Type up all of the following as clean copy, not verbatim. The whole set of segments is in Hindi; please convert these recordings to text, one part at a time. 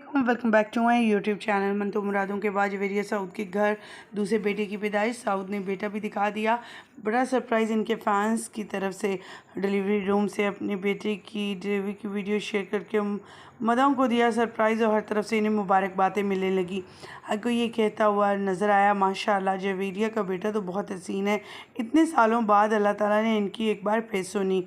Welcome back to my YouTube channel. मन तो मुरादों के बाद जवेरिया साउद के घर दूसरे बेटे की पैदाइश, साउद ने बेटा भी दिखा दिया। बड़ा सरप्राइज़ इनके फैंस की तरफ से डिलीवरी रूम से अपने बेटे की डिलीवरी की वीडियो शेयर करके मदों को दिया सरप्राइज़ और हर तरफ से इन्हें मुबारकबादें मिलने लगी। हर कोई ये कहता हुआ नज़र आया, माशाल्लाह जवेरिया का बेटा तो बहुत हसीन है। इतने सालों बाद अल्लाह ताला ने इनकी एक बार फिर सुनी।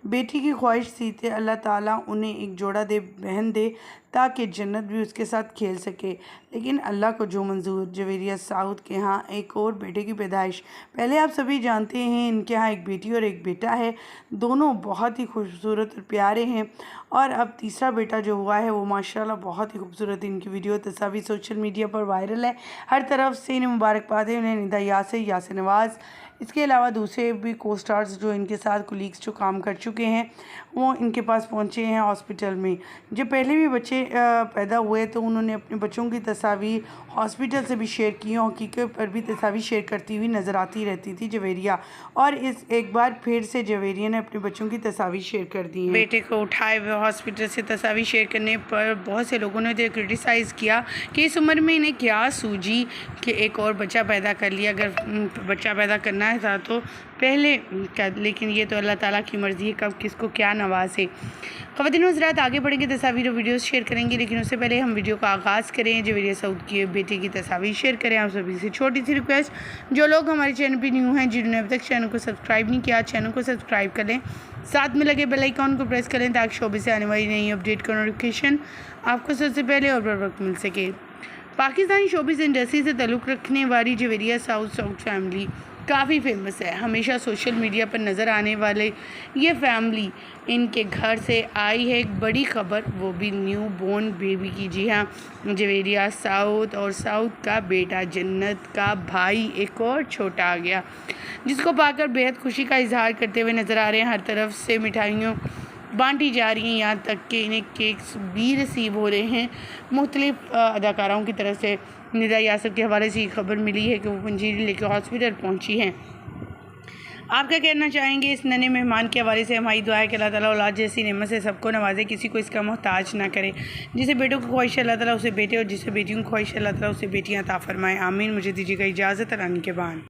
बेटी की ख्वाहिश थी कि अल्लाह ताला उन्हें एक जोड़ा दे, बहन दे, ताकि जन्नत भी उसके साथ खेल सके। लेकिन अल्लाह को जो मंजूर। जवेरिया साउद के यहाँ एक और बेटे की पैदाइश। पहले आप सभी जानते हैं इनके यहाँ एक बेटी और एक बेटा है, दोनों बहुत ही खूबसूरत और प्यारे हैं। और अब तीसरा बेटा जो हुआ है वो माशाल्लाह बहुत ही खूबसूरत। इनकी वीडियो तस्वीर सोशल मीडिया पर वायरल है, हर तरफ से इन्हें मुबारकबादें। उन्हें निदा यासिर नवाज़, इसके अलावा दूसरे भी को स्टार्स जो इनके साथ कुलीग्स जो काम कर चुके हैं वो इनके पास पहुंचे हैं हॉस्पिटल में। जब पहले भी बच्चे पैदा हुए तो उन्होंने अपने बच्चों की तस्वीर हॉस्पिटल से भी शेयर की, हकीकत पर भी तस्वीर शेयर करती हुई नज़र आती रहती थी जवेरिया। और इस एक बार फिर से जवेरिया ने अपने बच्चों की तस्वीर शेयर कर दी है। बेटे को उठाए हुए हॉस्पिटल से तस्वीर शेयर करने पर बहुत से लोगों ने क्रिटिसाइज़ किया कि इस उम्र में इन्हें क्या सूझी कि एक और बच्चा पैदा कर लिया। अगर बच्चा पैदा करना था तो पहले कर, लेकिन ये तो अल्लाह ताला की मर्ज़ी है, कब किसको क्या नवाज़े। ख़वातीन हज़रात, आगे बढ़ेंगे, तस्वीर और वीडियोस शेयर करेंगे, लेकिन उससे पहले हम वीडियो का आगाज़ करें। जवेरिया साउद की बेटे की तस्वीर शेयर करें। आप सभी से छोटी सी रिक्वेस्ट, जो लोग हमारे चैनल पर न्यू हैं, जिन्होंने अब तक चैनल को सब्सक्राइब नहीं किया, चैनल को सब्सक्राइब कर लें, साथ में लगे बेल आइकॉन को प्रेस करें ताकि शोबे से आने वाली नई अपडेट का नोटिफिकेशन आपको सबसे पहले और बर वक्त मिल सके। पाकिस्तानी शोबिस इंडस्ट्री से ताल्लुक़ रखने वाली जवेरिया साउद फैमिली काफ़ी फेमस है। हमेशा सोशल मीडिया पर नज़र आने वाले ये फैमिली, इनके घर से आई है एक बड़ी ख़बर, वो भी न्यू बोर्न बेबी की। जी हाँ, जवेरिया साउद और साउद का बेटा जन्नत का भाई एक और छोटा आ गया, जिसको पाकर बेहद खुशी का इजहार करते हुए नज़र आ रहे हैं। हर तरफ से मिठाइयों बांटी जा रही हैं, यहाँ तक कि इन्हें केक्स भी रिसीव हो रहे हैं मुख्तलिफ अदाकाराओं की तरफ से। निदा यासिर के हवाले से ये खबर मिली है कि वो पंजीरी लेकर हॉस्पिटल पहुंची हैं। आप क्या कहना चाहेंगे इस नन्हे मेहमान के हवाले से? हमारी दुआ है कि अल्लाह ताला औलाद जैसी नेमत से सबको नवाजे, किसी को इसका मोहताज ना करे। जिसे बेटों की ख्वाहिश अल्लाह ताला उसे बेटे, और जिसे बेटियों की ख्वाहिश अल्लाह ताला उसे बेटियाँ अता फरमाए। आमीन। मुझे दीजिएगा इजाज़त, रानी के बान।